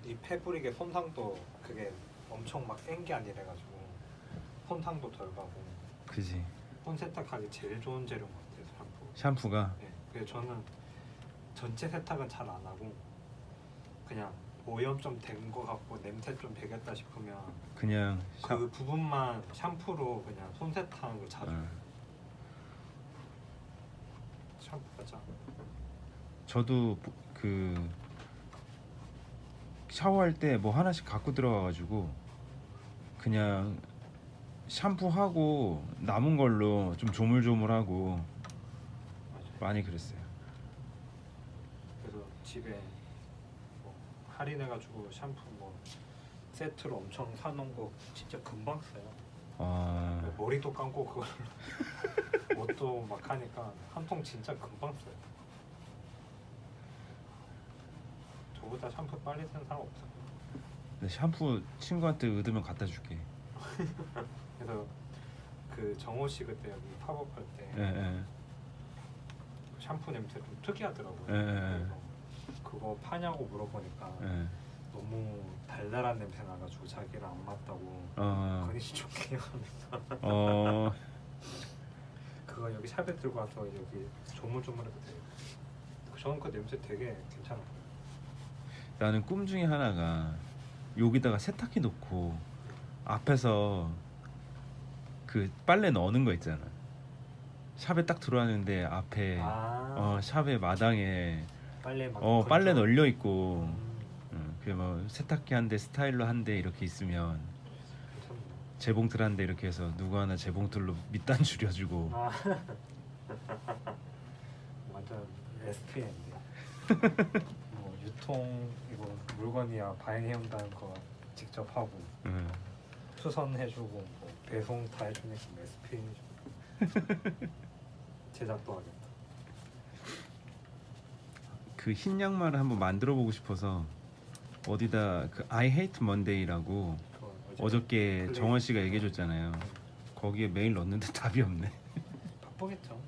이 패브릭의 손상도 그게 엄청 막 센 게 아니라가지고 손상도 덜 가고 그지. 손 세탁하기 제일 좋은 재료인 것 같아요, 샴푸. 샴푸가. 네, 그래서 저는 전체 세탁은 잘 안 하고 그냥 오염 좀 된 거 같고 냄새 좀 배겠다 싶으면 그냥 그 부분만 샴푸로 그냥 손 세탁하는 걸 자주 해요. 샴푸가 짱. 저도 그 샤워할 때 뭐 하나씩 갖고 들어가가지고 그냥 샴푸하고 남은 걸로 좀 조물조물하고 맞아요. 많이 그랬어요. 그래서 집에 뭐 할인해가지고 샴푸 뭐 세트로 엄청 사놓은 거 진짜 금방 써요. 아, 머리도 감고 그걸 옷도 막 하니까 한 통 진짜 금방 써요. 저보다 샴푸 빨리 쓰는 사람 없어요. 근데 샴푸 친구한테 얻으면 갖다 줄게. 그래서 그 정호 씨 그때 여기 팝업할 때 예, 예. 샴푸 냄새 좀 특이하더라고요. 예, 예. 그래서 그거 파냐고 물어보니까 예. 너무 달달한 냄새 나가지고 자기랑 안 맞다고 건의시 좋게 어, 그거 여기 샵에 들고 와서 여기 조물조물했거든요. 저는 그 냄새 되게 괜찮아요. 나는 꿈 중에 하나가 여기다가 세탁기 놓고 앞에서 그 빨래 넣는 거 있잖아. 샵에 딱 들어왔는데 앞에 샵의 마당에 빨래 막 빨래 건져- 널려 있고 음, 그뭐 세탁기 한 대 스타일러 한 대 이렇게 있으면 괜찮네. 재봉틀 한 대 이렇게 해서 누구 하나 재봉틀로 밑단 줄여주고 아 완전 SP인데 뭐 유통 이거 물건이야 발행해온다는 거 직접 하고 응. 수선해주고 뭐 배송 다 해주니까 SP이죠. 제작도 하겠다. 그 흰 양말을 한번 만들어 보고 싶어서 어디다 그 I Hate Monday라고 그거 어저께 플레이- 정원 씨가 얘기해 줬잖아요. 거기에 메일 넣었는데 답이 없네. 바쁘겠죠.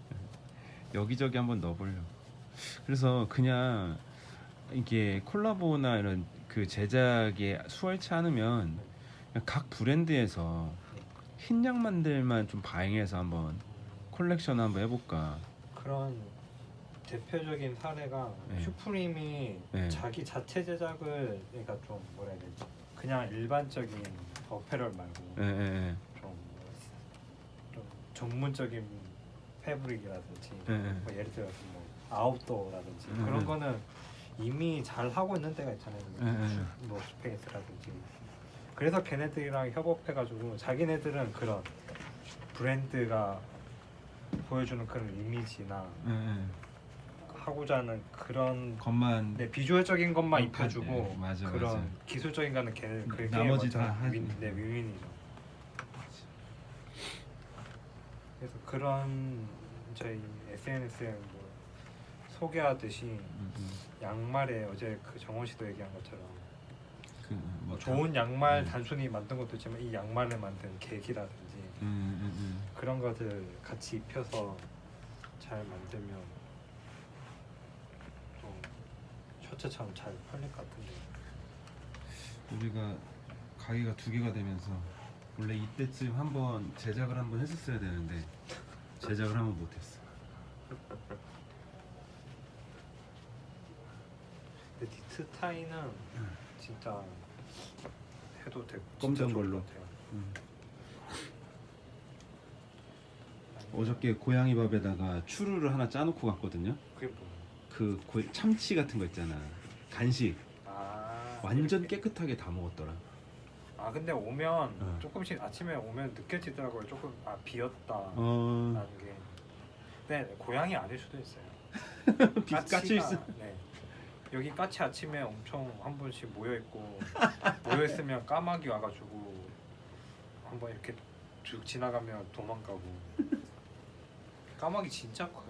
여기저기 한번 넣어보려고. 그래서 그냥 이게 콜라보나 이런 그 제작에 수월치 않으면 그냥 각 브랜드에서 흰 양만들만 좀 발행해서 한번 콜렉션 한번 해볼까. 그런 대표적인 사례가 네. 슈프림이 네. 자기 자체 제작을 그러니까 좀 뭐라 해야 되지? 그냥 일반적인 어페럴 말고 예, 예, 좀 전문적인 패브릭이라든지 예, 예. 뭐 예를 들어서 뭐 아웃도어라든지 그런 거는 이미 잘 하고 있는 데가 있잖아요. 노스페이스라든지. 그래서 걔네들이랑 협업해가지고 자기네들은 그런 브랜드가 보여주는 그런 이미지나 예, 예. 하고자 하는 그런 것만 비주얼적인 것만 네, 입혀주고 맞아, 그런 맞아. 기술적인 거는 걔네 그게 나머지 완전 다 하지. 윈윈이죠. 그래서 그런 저희 SNS에 뭐 소개하듯이 양말에 어제 그 정원 씨도 얘기한 것처럼 뭐 좋은 양말 단순히 만든 것도 있지만 이 양말을 만든 계기라든지 그런 것들 같이 입혀서 잘 만들면 좀 셔츠처럼 잘 팔릴 것 같은데. 우리가 가게가 두 개가 되면서 원래 이때쯤 한번 제작을 한번 했었어야 되는데 제작을 한번 못했어. 근데 니트 타이는 진짜 해도 되고 검정 진짜 좋을 걸로. 것 같아요. 어저께 고양이 밥에다가 추루를 하나 짜놓고 갔거든요. 그게 뭐야? 그 참치 같은 거 있잖아. 간식 완전 이렇게. 깨끗하게 다 먹었더라. 근데 오면 조금씩 아침에 오면 느껴지더라고요. 조금 비었다 라는 게. 근데 고양이 아닐 수도 있어요. 까치 있어. 네. 여기 까치 아침에 엄청 한 번씩 모여 있고 모여 있으면 까마귀 와가지고 한번 이렇게 쭉 지나가면 도망가고. 까마귀 진짜 커요.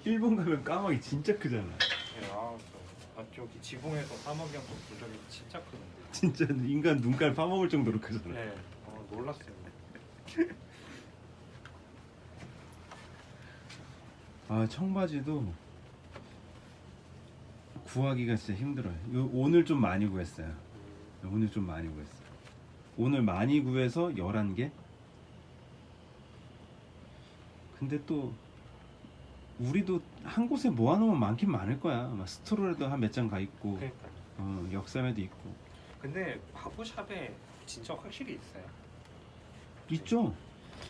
일본 가면 까마귀 진짜 크잖아. 네, 저기 지붕에서 까마귀 한번 본 적이 진짜 크는데. 진짜 인간 눈깔 파먹을 정도로 크잖아. 네, 놀랐어요. 청바지도 구하기가 진짜 힘들어요. 오늘 좀 많이 구했어요. 오늘 좀 많이 구했어요. 오늘 많이 구해서 11개? 근데 또 우리도 한 곳에 모아놓으면 많긴 많을 거야. 막 스토로에도 한 몇 장 가 있고, 그러니까요. 역삼에도 있고. 근데 바보샵에 진짜 확실히 있어요. 있죠?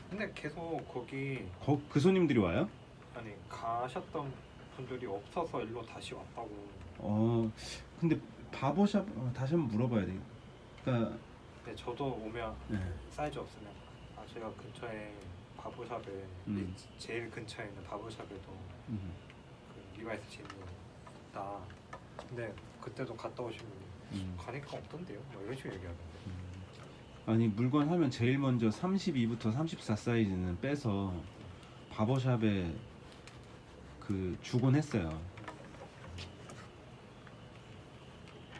근데 계속 거기 그 손님들이 와요? 아니 가셨던 분들이 없어서 일로 다시 왔다고. 근데 바보샵 다시 한번 물어봐야 돼. 그러니까 근데 저도 오면 네. 사이즈 없으면 제가 근처에 바보샵에 제일 근처에 있는 바보샵에도 음. 그 리바이스 진이 있다. 근데 그때도 갔다 오시면 가니까 없던데요? 뭐 이런 식으로 얘기하던데. 아니 물건 하면 제일 먼저 32부터 34 사이즈는 빼서 바버샵에 그 주곤 했어요.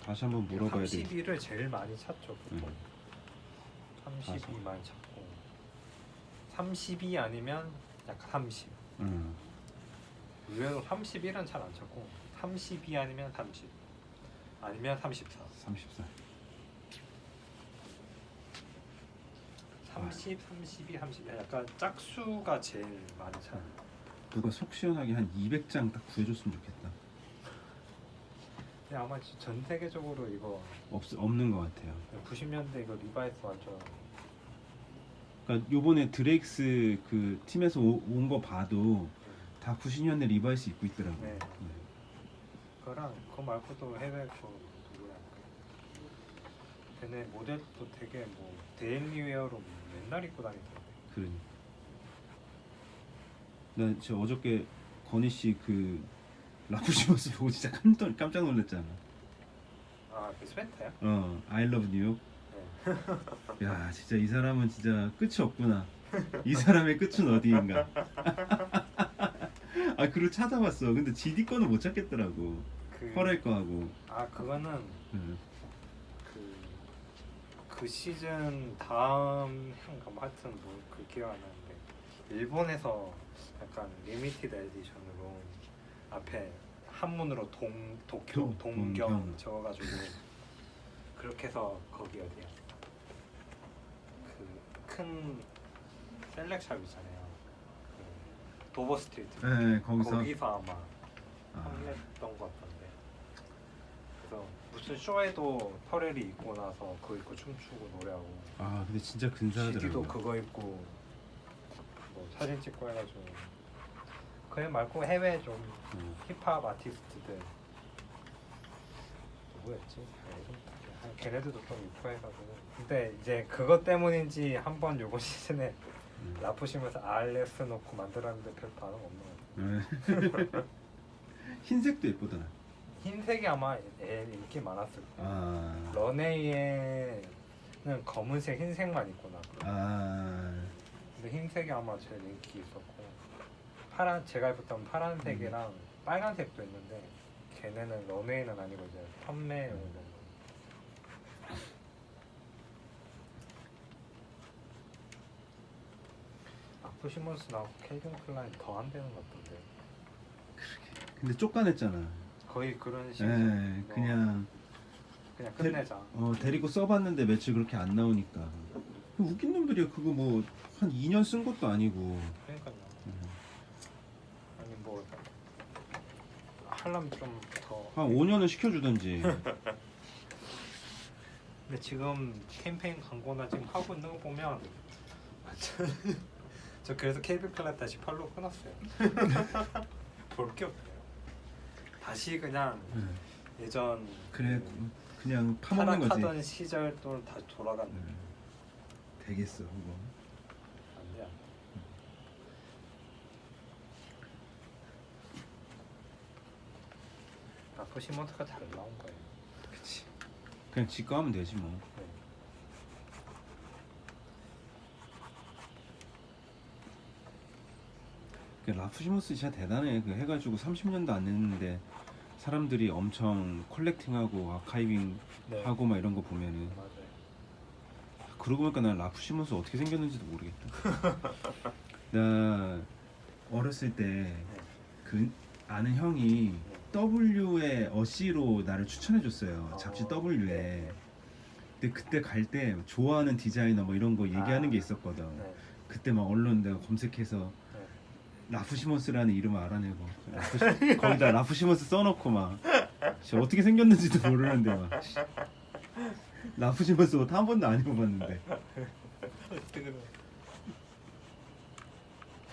다시 한번 물어봐야 돼. 32를 제일 많이 찾죠. 보통. 32 맞아. 많이 찾고 32 아니면 약간 30. 의외로 31은 잘 안 찾고 32 아니면 30 아니면 34. 34. 30, 32, 30 약간 짝수가 제일 많이 찾아요. 누가 속 시원하게 한 200장 딱 구해줬으면 좋겠다. 근데 아마 전 세계적으로 이거 없는 것 같아요. 90년대 이거 리바이스 완전 그러니까 요번에 드레익스 그 팀에서 온 거 봐도 다 90년대 리바이스 입고 있더라고요. 네. 그거랑 그거 말고도 해외 쪽 누구야? 걔네 모델도 되게 뭐 데일리웨어로 맨날 입고 다니던데. 그러니까. 나 진짜 어저께 건희 씨 그 라프시머스 보고 진짜 깜짝 놀랐잖아. 아, 그 스웨터야? I love 뉴욕. 네. 야, 진짜 이 사람은 진짜 끝이 없구나. 이 사람의 끝은 어디인가. 그리고 찾아봤어. 근데 GD 거는 못 찾겠더라고. 퍼렐 거하고. 그거는 그 시즌 다음 해인가 뭐 하여튼 뭐 그 기억 안 나는데 일본에서 약간 리미티드 에디션으로 앞에 한문으로 도쿄 동경 적어가지고 그렇게 해서 거기 어디야 그 큰 셀렉샵 있잖아요. 그 도버 스트리트. 네, 거기서 아마 판매했던 것 같던데. 그래서 무슨 쇼에도 퍼렐이 입고 나서 그거 입고 춤추고 노래하고. 근데 진짜 근사하더라고요. CD도 그거 입고 뭐 사진 찍고 해가지고. 그게 말고 해외 좀 힙합 아티스트들 누구였지? 걔네들도 좀 입고 해가지고. 근데 이제 그것 때문인지 한번 요번 시즌에 라프시면서 RS 넣고 만들었는데 별 반응 없는 것 같아요. 흰색도 예쁘더라. 흰색이 아마 인기 많았을 거예요. 런웨이에는 검은색, 흰색만 있구나. 근데 흰색이 아마 제일 인기 있었고 제가 입었던 파란색이랑 빨간색도 있는데 걔네는 런웨이는 아니고 이제 판매용 정도. 라프시몬스 나오고 켈빈 클라인 더 안 되는 것 같던데. 근데 쫓겨냈잖아. 거의 그런 식으로. 그냥 끝내자. 데리고 써봤는데 며칠 그렇게 안 나오니까. 웃긴 놈들이야. 그거 뭐 한 2년 쓴 것도 아니고. 그러니까요. 아니 뭐 하려면 좀 더. 한 5년은 시켜주던지. 근데 지금 캠페인 광고나 지금 하고 있는 거 보면 저 그래서 케이블 클럽 다시 팔로우 끊었어요. 볼 게 없어요. 다시 그냥 예전 그래 그냥 파먹는 거지. 타락하던 시절 또 다시 돌아가는. 되겠어 그거. 안 돼. 라프시몬스가 잘 나온 거예요. 그치. 그냥 지거 하면 되지 뭐. 라프시모스 진짜 대단해. 그 해가지고 30년도 안 됐는데 사람들이 엄청 컬렉팅하고 아카이빙 하고 막 이런 거 보면은. 맞아요. 그러고 보니까 난 라프시모스 어떻게 생겼는지도 모르겠다. 나 어렸을 때 그 아는 형이 W의 어시로 나를 추천해줬어요. 잡지 어, W에. 네. 근데 그때 갈 때 좋아하는 디자이너 뭐 이런 거 얘기하는 아, 게 있었거든. 네. 그때 막 언론 내가 검색해서 네. 라프시몬스라는 이름을 알아내고 거기다 라프시몬스 써놓고 막 진짜 어떻게 생겼는지도 모르는데 막 라프시몬스 옷 한 번도 안 입어봤는데 어떻게 그래?